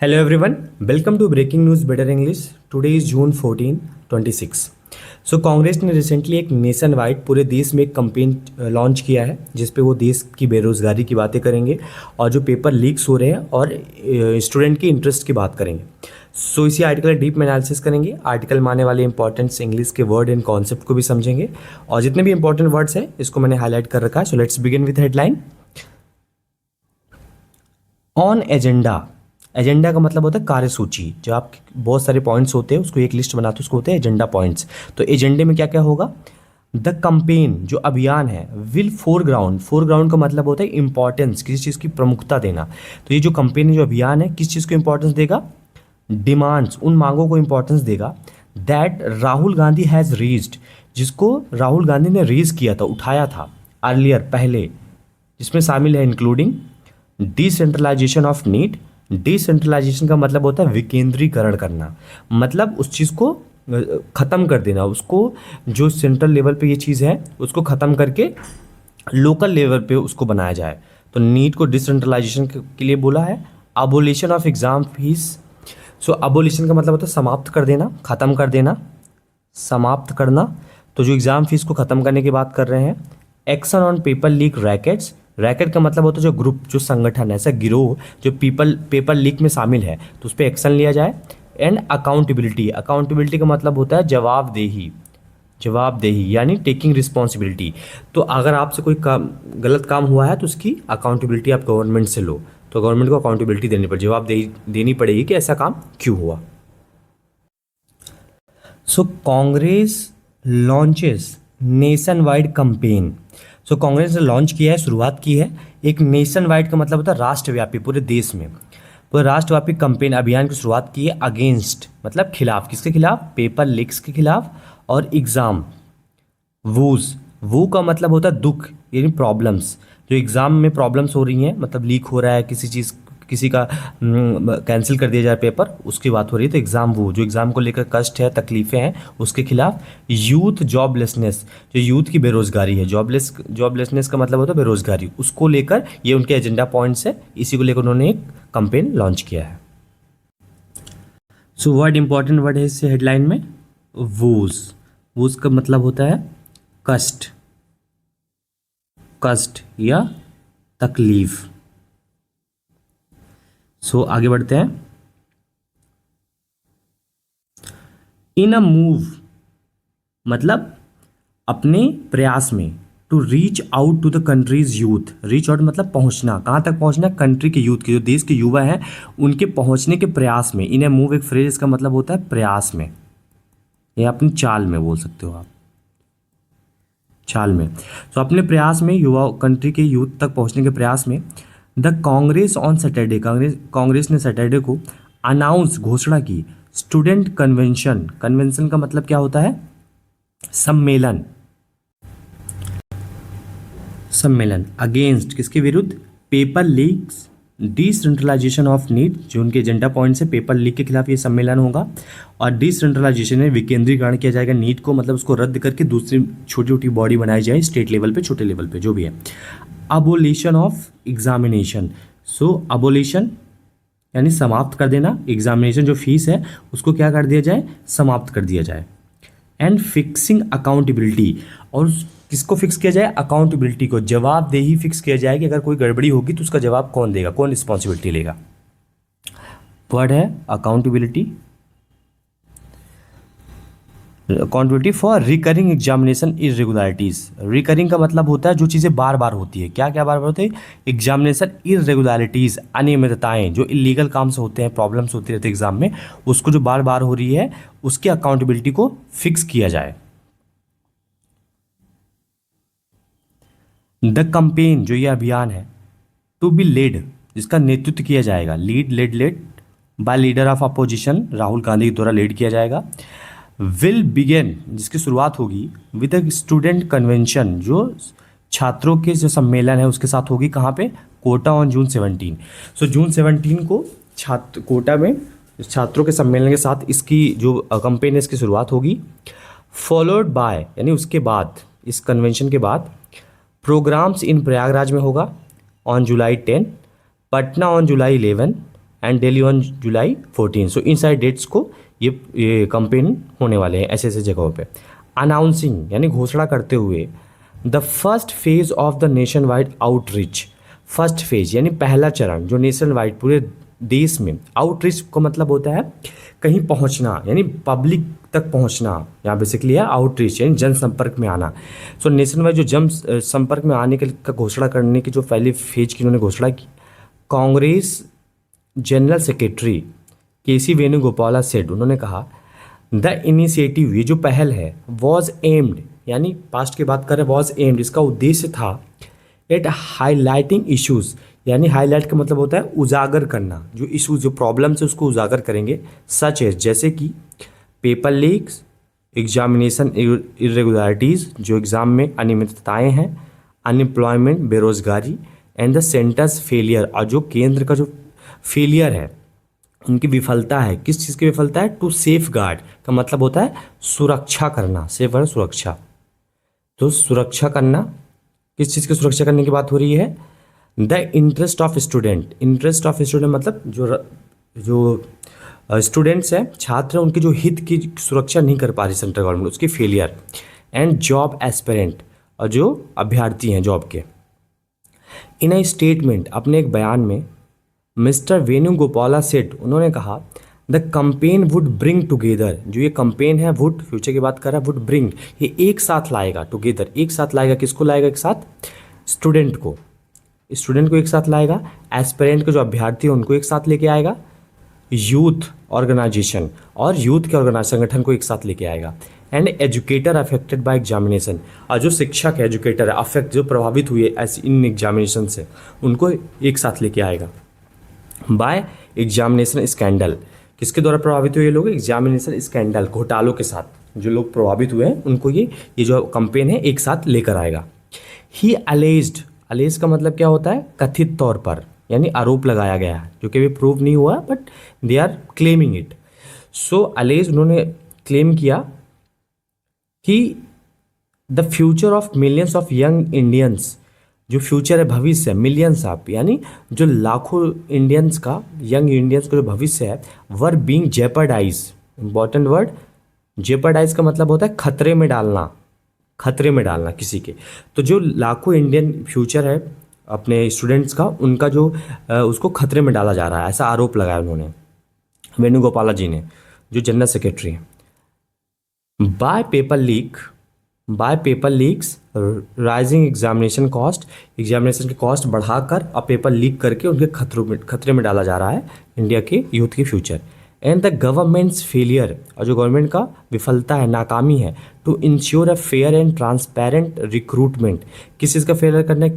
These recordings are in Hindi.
Hello everyone, welcome to Breaking News Better English. Today is June 14, 26. सो कांग्रेस ने रिसेंटली एक नेशन वाइड पूरे देश में एक कंपेन लॉन्च किया है जिस पे वो देश की बेरोज़गारी की बातें करेंगे और जो पेपर लीक्स हो रहे हैं और स्टूडेंट की इंटरेस्ट की बात करेंगे। सो इसी आर्टिकल डीप में एनालिसिस करेंगे। आर्टिकल में आने वाले इंपॉर्टेंट्स इंग्लिश के वर्ड एंड कॉन्सेप्ट को भी समझेंगे और जितने भी इंपॉर्टेंट वर्ड्स हैं इसको मैंने हाईलाइट कर रखा है। So let's begin with headline. On agenda, agenda का मतलब होता है कार्यसूची। जब आप बहुत सारे पॉइंट्स होते हैं उसको एक लिस्ट बनाते हैं उसको होते हैं एजेंडा पॉइंट्स। तो एजेंडे में क्या क्या होगा? द कंपेन जो अभियान है विल फोरग्राउंड, फोरग्राउंड का मतलब होता है इंपॉर्टेंस, किसी चीज़ की प्रमुखता देना। तो ये जो कंपेन जो अभियान है किस चीज़ को इंपॉर्टेंस देगा? डिमांड्स, उन मांगों को इंपॉर्टेंस देगा that Rahul Gandhi has reached, जिसको राहुल गांधी ने रेज किया था, उठाया था अर्लियर, पहले, जिसमें शामिल है including decentralisation of NEET. Decentralisation का मतलब होता है विकेंद्रीकरण करना, मतलब उस चीज़ को ख़त्म कर देना, उसको जो सेंट्रल लेवल पे ये चीज़ है उसको ख़त्म करके लोकल लेवल पे उसको बनाया जाए। तो नीट को डिसेंट्रलाइजेशन के लिए बोला है। Abolition of exam fees, so abolition का मतलब होता है समाप्त कर देना, ख़त्म कर देना, समाप्त करना। तो जो एग्ज़ाम फीस को ख़त्म करने की बात कर रहे हैं। Action on paper leak rackets, racket का मतलब होता है जो ग्रुप, जो संगठन, ऐसा गिरोह जो पेपर लीक में शामिल है तो उस पर एक्शन लिया जाए। एंड अकाउंटेबिलिटी, अकाउंटेबिलिटी का मतलब होता है जवाबदेही, जवाबदेही यानी टेकिंग रिस्पॉन्सिबिलिटी। तो अगर आपसे कोई काम, गलत काम हुआ है तो उसकी अकाउंटेबिलिटी आप गवर्नमेंट से लो, तो गवर्नमेंट को अकाउंटेबिलिटी देनी पड़ेगी, जवाबदेही देनी पड़ेगी कि ऐसा काम क्यों हुआ। So Congress launches nationwide campaign. So Congress ने लॉन्च किया है, शुरुआत की है एक नेशन वाइड का मतलब होता है राष्ट्रव्यापी, पूरे देश में पूरे राष्ट्रव्यापी कंपेन अभियान की शुरुआत की है अगेंस्ट, मतलब खिलाफ, किसके खिलाफ? पेपर लीक्स के खिलाफ और एग्ज़ाम वूज, वू का मतलब होता है दुख यानी प्रॉब्लम्स, जो एग्ज़ाम में प्रॉब्लम्स हो रही हैं, मतलब लीक हो रहा है किसी चीज़, किसी का कैंसिल कर दिया जाए पेपर, उसकी बात हो रही है। तो एग्ज़ाम वो जो एग्ज़ाम को लेकर कष्ट है, तकलीफ़ें हैं, उसके खिलाफ। यूथ जॉबलेसनेस, जो यूथ की बेरोज़गारी है, जॉबलेसनेस का मतलब होता है बेरोज़गारी, उसको लेकर ये उनके एजेंडा पॉइंट्स है, इसी को लेकर उन्होंने एक कंपेन लॉन्च किया है। सो वर्ड, इंपॉर्टेंट वर्ड है इस हेडलाइन में वूज। वूज का मतलब होता है कष्ट, कष्ट या तकलीफ। सो आगे बढ़ते हैं। इन अ मूव मतलब अपने प्रयास में, to reach out to the country's youth, reach out मतलब पहुंचना, कहाँ तक पहुंचना? कंट्री के यूथ के, जो देश के युवा हैं उनके पहुंचने के प्रयास में। इन अ मूव एक फ्रेज, इसका मतलब होता है प्रयास में या अपनी चाल में बोल सकते हो आप, चाल में। तो अपने प्रयास में, युवा कंट्री के यूथ तक पहुंचने के प्रयास में। The Congress on Saturday, Congress ने सैटरडे को अनाउंस, घोषणा की, स्टूडेंट कन्वेंशन। कन्वेंशन का मतलब क्या होता है? सम्मेलन, सम्मेलन अगेंस्ट, किसके विरुद्ध? Paper leaks, decentralisation of NEET, जो उनके एजेंडा पॉइंट्स है, पेपर लीक के खिलाफ ये सम्मेलन होगा। और डिसेंट्रलाइजेशन है विकेंद्रीकरण किया जाएगा नीट को, मतलब उसको रद्द करके दूसरी छोटी छोटी बॉडी बनाई जाए, स्टेट लेवल पे, छोटे लेवल पे, जो भी है। Abolition of examination, so abolition यानी समाप्त कर देना, एग्जामिनेशन जो फीस है उसको क्या कर दिया जाए? समाप्त कर दिया जाए। एंड फिक्सिंग अकाउंटेबिलिटी, और किसको फिक्स किया जाए? अकाउंटेबिलिटी को, जवाबदेही फिक्स किया जाए कि अगर कोई गड़बड़ी होगी तो उसका जवाब कौन देगा, कौन रिस्पॉन्सिबिलिटी लेगा। वर्ड है accountability. Accountability for recurring examination irregularities. Recurring का मतलब होता है जो चीज़ें बार बार होती है। क्या क्या बार बार होती है? एग्जामिनेशन इरेगुलरिटीज़, अनियमितताएं, जो इलीगल काम से होते हैं, प्रॉब्लम्स होती रहती है एग्जाम में, उसको जो बार बार हो रही है उसकी अकाउंटेबिलिटी को फिक्स किया जाए। द कंपेन जो ये अभियान है, टू बी लेड, जिसका नेतृत्व किया जाएगा, lead, led by leader of opposition, Rahul Gandhi के द्वारा लीड किया जाएगा। विल बिगेन, जिसकी शुरुआत होगी विद अ स्टूडेंट कन्वेंशन, जो छात्रों के जो सम्मेलन है उसके साथ होगी। कहाँ पे? Kota on June 17। सो जून 17 को छात्र कोटा में छात्रों के सम्मेलन के साथ इसकी जो कंपेन है इसकी शुरुआत होगी। फॉलोड बाय यानी उसके बाद, इस कन्वेंशन के बाद प्रोग्राम्स इन प्रयागराज में होगा on July 10, Patna on July 11, and Delhi on July 14। सो इन सारे डेट्स को ये कैंपेन होने वाले हैं ऐसे ऐसे जगहों पे। अनाउंसिंग यानी घोषणा करते हुए the first phase of the nation wide outreach. First phase यानी पहला चरण जो नेशन वाइड पूरे देश में, आउटरीच का मतलब होता है कहीं पहुंचना यानी पब्लिक तक पहुंचना, यहाँ बेसिकली है आउटरीच यानी जनसंपर्क में आना। सो नेशन वाइड जो जन संपर्क में आने का घोषणा करने की जो पहली फेज की उन्होंने घोषणा की, कांग्रेस जनरल सेक्रेटरी केसी वेणुगोपाला सेड, उन्होंने कहा द इनिशिएटिव, ये जो पहल है, वॉज एम्ड यानी पास्ट की बात कर रहे हैं, वॉज एम्ड इसका उद्देश्य था एट हाईलाइटिंग इश्यूज, यानी हाईलाइट का मतलब होता है उजागर करना, जो इशूज जो प्रॉब्लम्स है उसको उजागर करेंगे, सच है जैसे कि पेपर लीक्स, एग्जामिनेशन इरेगुलरिटीज़ जो एग्ज़ाम में अनियमितताएं हैं, अनएम्प्लॉयमेंट बेरोजगारी, एंड द सेंटर्स फेलियर, और जो केंद्र का जो फेलियर है उनकी विफलता है, किस चीज़ की विफलता है, टू सेफ गार्ड का मतलब होता है सुरक्षा करना, सेफ है सुरक्षा, तो सुरक्षा करना, किस चीज़ की सुरक्षा करने की बात हो रही है, the interest of student, interest of student मतलब जो स्टूडेंट्स हैं, छात्र हैं, उनके जो हित की सुरक्षा नहीं कर पा रही सेंट्रल गवर्नमेंट, उसकी फेलियर, एंड जॉब एस्पिरेंट, और जो अभ्यर्थी हैं जॉब के। इन ए स्टेटमेंट, अपने एक बयान में मिस्टर वेणुगोपाला सेड, उन्होंने कहा the campaign would bring together, जो ये कंपेन है वुड फ्यूचर की बात कर रहा है, वुड ब्रिंग ये एक साथ लाएगा, टुगेदर एक साथ लाएगा, किसको लाएगा एक साथ, स्टूडेंट को, स्टूडेंट को एक साथ लाएगा, एस्पिरेंट को जो अभ्यर्थी है उनको एक साथ लेके आएगा, यूथ ऑर्गेनाइजेशन और यूथ के संगठन को एक साथ लेके आएगा, and educator affected by examination, और जो शिक्षक है एजुकेटर है अफेक्ट जो प्रभावित हुए ऐसे इन एग्जामिनेशन से उनको एक साथ लेके आएगा। बाय एग्जामिनेशन स्कैंडल, किसके द्वारा प्रभावित हुए ये लोग, एग्जामिनेशन स्कैंडल घोटालों के साथ जो लोग प्रभावित हुए हैं उनको ये जो कैंपेन है एक साथ लेकर आएगा। ही अलेज्ड, अलेज का मतलब क्या होता है, कथित तौर पर यानी आरोप लगाया गया है, जो कि भी प्रूव नहीं हुआ but they are claiming it. So allege, उन्होंने क्लेम किया कि the future of millions of young Indians, जो फ्यूचर है भविष्य, मिलियंस ऑफ यानी जो लाखों इंडियंस का, यंग इंडियंस का जो भविष्य है, were being jeopardise, important word, jeopardise का मतलब होता है खतरे में डालना, खतरे में डालना किसी के, तो जो लाखों इंडियन फ्यूचर है अपने स्टूडेंट्स का, उनका जो उसको खतरे में डाला जा रहा है, ऐसा आरोप लगाया उन्होंने वेणुगोपाला जी ने, जो जनरल सेक्रेटरी है। By paper leaks rising examination cost, examination की कॉस्ट बढ़ाकर अब पेपर लीक करके उनके खतरे में डाला जा रहा है इंडिया के यूथ के future. And the government's failure, और जो गवर्नमेंट का विफलता है, नाकामी है, to ensure a fair and transparent recruitment, किस चीज़ का फेलियर करना,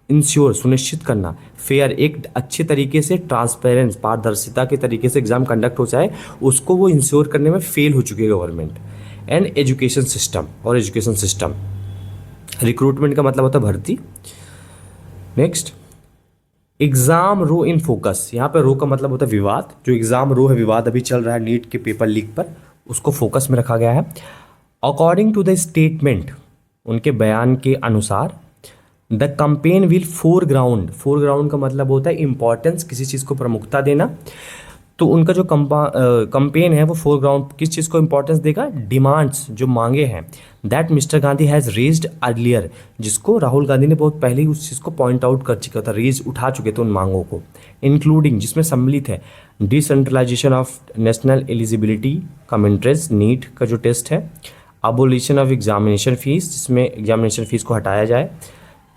इंश्योर सुनिश्चित करना, फेयर एक अच्छे तरीके से, ट्रांसपेरेंस पारदर्शिता के तरीके से एग्जाम कंडक्ट हो जाए, उसको वो इंश्योर करने में फेल हो चुकी है गवर्नमेंट। एंड एजुकेशन सिस्टम, और एजुकेशन सिस्टम, रिक्रूटमेंट का मतलब होता है भर्ती। Next, exam row in focus, यहाँ पे रो का मतलब होता है विवाद, जो एग्जाम रो है, विवाद अभी चल रहा है नीट के पेपर लीक पर, उसको फोकस में रखा गया है। अकॉर्डिंग टू द स्टेटमेंट, उनके बयान के अनुसार, the campaign will foreground, foreground का मतलब होता है इंपॉर्टेंस, किसी चीज़ को प्रमुखता देना, तो उनका जो कंपेन है वो फोरग्राउंड किस चीज़ को इंपॉर्टेंस देगा, डिमांड्स जो मांगे हैं, that mister Gandhi has raised earlier, जिसको राहुल गांधी ने बहुत पहले ही उस चीज़ को पॉइंट आउट कर चुका था, रेज उठा चुके थे उन मांगों को, इंक्लूडिंग जिसमें सम्मिलित है decentralisation of national eligibility cum entrance NEET का जो टेस्ट है, अबोलिशन ऑफ एग्जामिनेशन फीस जिसमें एग्जामिनेशन फीस को हटाया जाए,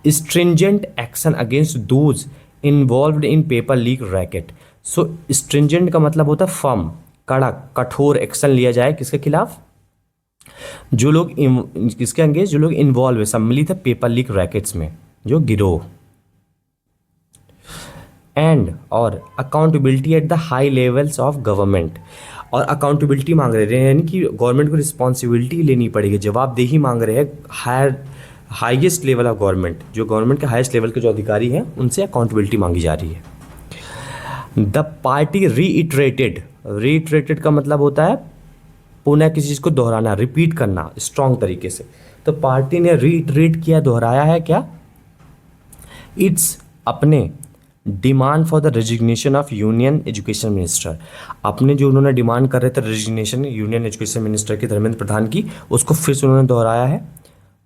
stringent action against those involved in paper leak racket. So stringent का मतलब होता है फर्म, कड़क, कठोर एक्शन लिया जाए किसके खिलाफ, जो लोग किसके अंगेज, जो लोग इन्वॉल्व है, सम्मिलित है पेपर लीक रैकेट्स में, जो गिरोह। एंड और accountability at the high levels of government, और अकाउंटेबिलिटी मांग रहे हैं यानी कि गवर्नमेंट को रिस्पॉन्सिबिलिटी लेनी पड़ेगी, जवाबदेही मांग रहे हैं हाईएस्ट लेवल ऑफ गवर्नमेंट, जो गवर्नमेंट के हाईएस्ट लेवल के जो अधिकारी हैं उनसे अकाउंटेबिलिटी मांगी जा रही है। द पार्टी रीइटरेटेड का मतलब होता है पुनः किसी चीज़ को दोहराना, रिपीट करना स्ट्रॉन्ग तरीके से, तो पार्टी ने रीइटरेट किया, दोहराया है क्या, इट्स अपने demand for the resignation of union education minister. अपने जो उन्होंने डिमांड कर रहे थे रेजिग्नेशन यूनियन एजुकेशन मिनिस्टर की, धर्मेंद्र प्रधान की, उसको फिर से उन्होंने दोहराया है।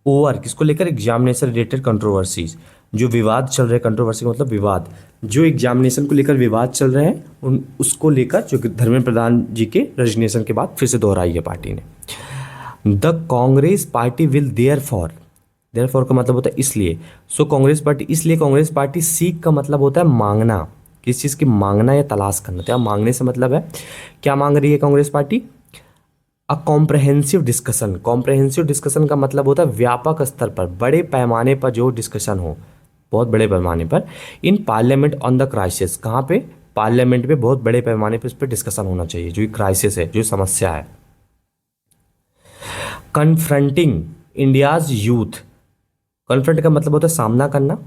ओवर किसको लेकर, एग्जामिनेशन रिलेटेड कंट्रोवर्सीज, जो विवाद चल रहे, कंट्रोवर्सी का मतलब विवाद, जो एग्जामिनेशन को लेकर विवाद चल रहे हैं उन उसको लेकर, जो कि धर्मेंद्र प्रधान जी के रेजिग्नेशन के बाद फिर से दोहराई है पार्टी ने। The Congress party will therefore का मतलब होता है इसलिए। सो कांग्रेस पार्टी, इसलिए कांग्रेस पार्टी, सीख का मतलब होता है मांगना, किस चीज़ की मांगना या तलाश करना। तो मांगने से मतलब है क्या मांग रही है कांग्रेस पार्टी, अ कॉम्प्रहेंसिव डिस्कशन। कॉम्प्रहेंसिव डिस्कशन का मतलब होता है व्यापक स्तर पर, बड़े पैमाने पर जो डिस्कशन हो, बहुत बड़े पैमाने पर, in parliament on the crisis. कहाँ पे, पार्लियामेंट में बहुत बड़े पैमाने पर इस पर डिस्कशन होना चाहिए, जो क्राइसिस है, जो समस्या है। कन्फ्रंटिंग इंडियाज यूथ, कन्फ्रंट का मतलब होता है सामना करना।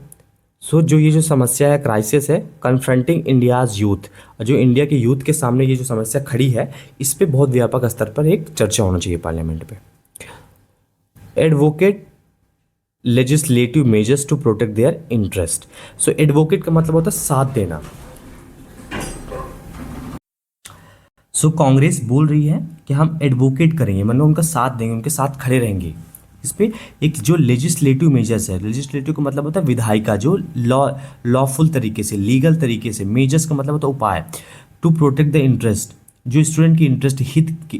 सो जो ये जो समस्या है, क्राइसिस है, कन्फ्रंटिंग इंडियाज यूथ, जो इंडिया के यूथ के सामने ये जो समस्या खड़ी है, इस पे बहुत व्यापक स्तर पर एक चर्चा होना चाहिए पार्लियामेंट पे। Advocate legislative measures to protect their interest. So advocate का मतलब होता है साथ देना। सो कांग्रेस बोल रही है कि हम एडवोकेट करेंगे, मतलब उनका साथ देंगे, उनके साथ खड़े रहेंगे। इस पे एक जो लेजिस्लेटिव मेजर्स है, लेजिस्लेटिव का मतलब होता है विधायिका, जो लॉफुल तरीके से, लीगल तरीके से, मेजर्स का मतलब होता है उपाय, टू प्रोटेक्ट द इंटरेस्ट, जो स्टूडेंट की इंटरेस्ट,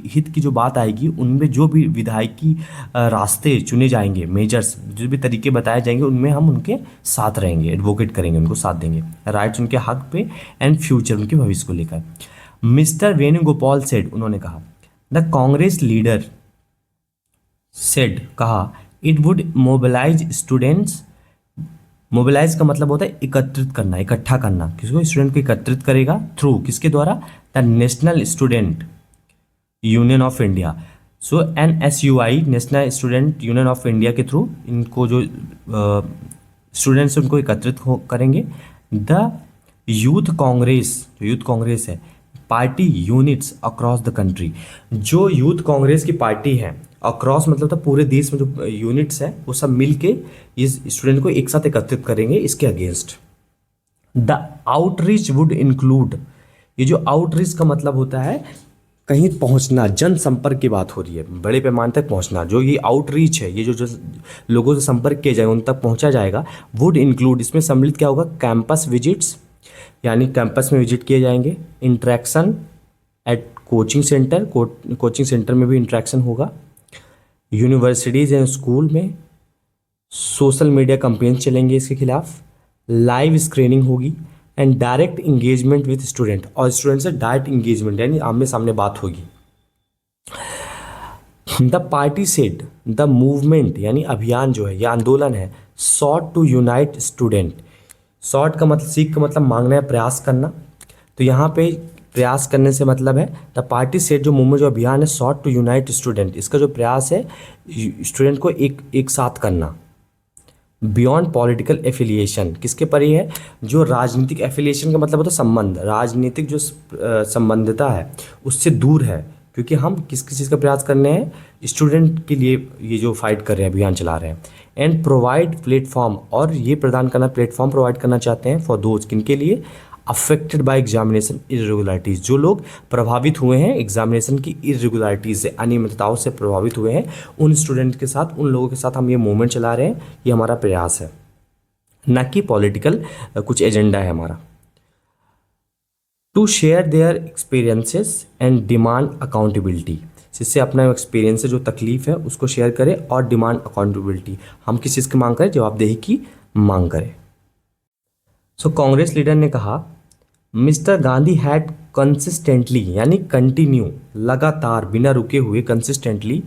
हित की जो बात आएगी, उनमें जो भी विधायकी रास्ते चुने जाएंगे, मेजर्स जो भी तरीके बताए जाएंगे, उनमें हम उनके साथ रहेंगे, एडवोकेट करेंगे, उनको साथ देंगे, राइट्स उनके हक पे एंड फ्यूचर, उनके भविष्य को लेकर। मिस्टर वेणुगोपाल सेड, उन्होंने कहा, द कांग्रेस लीडर सेड, कहा, it would mobilise students. Mobilise का मतलब होता है एकत्रित करना, इकट्ठा करना, किसको, स्टूडेंट को एकत्रित करेगा, थ्रू किसके द्वारा, the national student union of India. So NSUI, national student union of India के थ्रू इनको जो स्टूडेंट्स उनको एकत्रित करेंगे। द यूथ कांग्रेस, जो यूथ कांग्रेस है, party units across the country, जो यूथ कांग्रेस की पार्टी है, अक्रॉस मतलब था पूरे देश में जो यूनिट्स है, वो सब मिल के इस स्टूडेंट को एक साथ एकत्रित करेंगे इसके against. The outreach would include, ये जो आउटरीच का मतलब होता है कहीं पहुंचना, जनसंपर्क की बात हो रही है, बड़े पैमाने तक पहुंचना, जो ये आउटरीच है, ये जो लोगों से संपर्क किया जाएगा, उन तक पहुंचा जाएगा। वुड इंक्लूड, इसमें सम्मिलित क्या होगा, कैंपस विजिट्स, यानी कैंपस में विजिट किए जाएंगे, interaction at coaching centre, coaching centre में भी इंट्रैक्शन होगा, यूनिवर्सिटीज़ एंड स्कूल में, सोशल मीडिया कैंपेन चलेंगे इसके खिलाफ, लाइव स्क्रीनिंग होगी, and direct engagement with student, और स्टूडेंट से डायरेक्ट इंगेजमेंट यानी आमने सामने बात होगी। The party said, the movement यानी अभियान जो है, यह आंदोलन है, sought to unite student. Sought का मतलब, सीख का मतलब मांगना है, प्रयास करना, तो यहाँ पे प्रयास करने से मतलब है द पार्टी सेट, जो मूवमेंट, जो अभियान है, सॉट टू यूनाइट स्टूडेंट, इसका जो प्रयास है स्टूडेंट को एक साथ करना। बियॉन्ड पॉलिटिकल एफिलिएशन, किसके परे है, जो राजनीतिक एफिलिएशन का मतलब होता है संबंध, राजनीतिक जो संबंधिता है उससे दूर है, क्योंकि हम किस किस चीज़ का प्रयास करने हैं, स्टूडेंट के लिए ये जो फाइट कर रहे हैं, अभियान चला रहे हैं। एंड प्रोवाइड प्लेटफॉर्म, और ये प्रदान करना, प्लेटफॉर्म प्रोवाइड करना चाहते हैं, फॉर दोज, किनके लिए, अफेक्टेड बाय एग्जामिनेशन इरेगुलरिटीज़, जो लोग प्रभावित हुए हैं एग्जामिनेशन की इरेगुलरिटीज़ से, अनियमितताओं से प्रभावित हुए हैं, उन स्टूडेंट के साथ, उन लोगों के साथ हम ये मूवमेंट चला रहे हैं, ये हमारा प्रयास है, न कि पॉलिटिकल कुछ एजेंडा है हमारा। To share their experiences and demand accountability, जिससे अपना एक्सपीरियंस है, जो तकलीफ है, उसको शेयर करें, और डिमांड अकाउंटेबिलिटी, हम किस चीज़ की मांग करें, जवाबदेही की मांग करें। सो कांग्रेस लीडर ने कहा, मिस्टर गांधी हैड कंसिस्टेंटली यानी कंटिन्यू, लगातार, बिना रुके हुए, कंसिस्टेंटली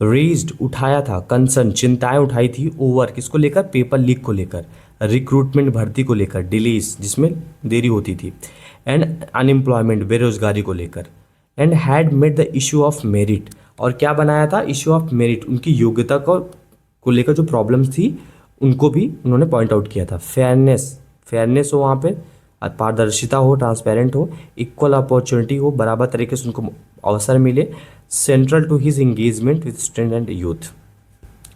रेज्ड, उठाया था, कंसर्न, चिंताएं उठाई थी, ओवर किसको लेकर, पेपर लीक को लेकर, रिक्रूटमेंट, भर्ती को लेकर, डिलेस जिसमें देरी होती थी, एंड अनएम्प्लॉयमेंट, बेरोजगारी को लेकर, and had made the issue of merit, और क्या बनाया था, इशू ऑफ मेरिट, उनकी योग्यता को लेकर जो प्रॉब्लम्स थी उनको भी उन्होंने पॉइंट आउट किया था। फेयरनेस हो वहाँ पे, पारदर्शिता हो, ट्रांसपेरेंट हो, इक्वल अपॉर्चुनिटी हो, बराबर तरीके से उनको अवसर मिले, central to his engagement with student and youth,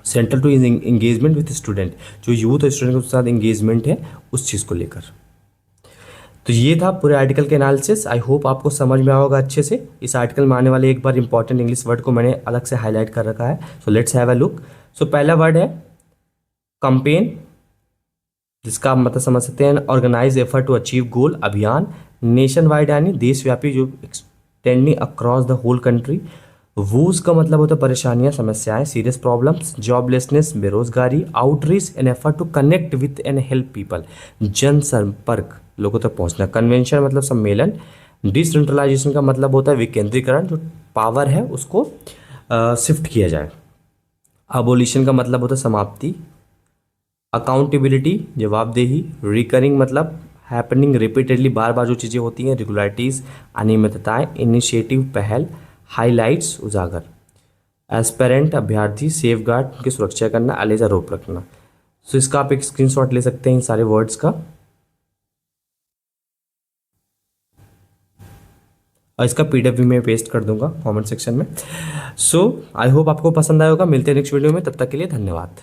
central to his engagement with student, जो यूथ और स्टूडेंट के साथ एंगेजमेंट है उस चीज़ को लेकर। तो ये था पूरे आर्टिकल के एनालिसिस। आई होप आपको समझ में आएगा अच्छे से। इस आर्टिकल में आने वाले एक बार इंपॉर्टेंट इंग्लिश वर्ड को मैंने अलग से हाईलाइट कर रखा है। So let's have a look. So पहला वर्ड है कंपेन, जिसका आप मतलब समझ सकते हैं organise effort to achieve goal, अभियान। नेशन वाइड यानी देशव्यापी, जो extending across the whole country. Woes का मतलब होता है परेशानियां, समस्याएं, सीरियस प्रॉब्लम्स। जॉबलेसनेस, बेरोजगारी। Outreach an effort to connect with and help people, जनसंपर्क, लोगों तक पहुंचना। कन्वेंशन मतलब सम्मेलन। डिसेंट्रलाइजेशन का मतलब होता है विकेंद्रीकरण, जो पावर है उसको शिफ्ट किया जाए। अबोलिशन का मतलब होता है समाप्ति। अकाउंटेबिलिटी जवाबदेही। रिकरिंग मतलब हैपनिंग रिपीटेडली, बार बार जो चीज़ें होती हैं। रेगुलरिटीज़ अनियमितताएं। इनिशिएटिव पहल। हाईलाइट्स उजागर। एस्पेरेंट अभ्यर्थी। सेफ गार्ड उनकी सुरक्षा करना। अलेजा रोक रखना। सो इसका आप एक स्क्रीनशॉट ले सकते हैं इन सारे वर्ड्स का, और इसका पीडीएफ भी मैं पेस्ट कर दूंगा कमेंट सेक्शन में। सो आई होप आपको पसंद आया होगा। मिलते हैं नेक्स्ट वीडियो में, तब तक के लिए धन्यवाद।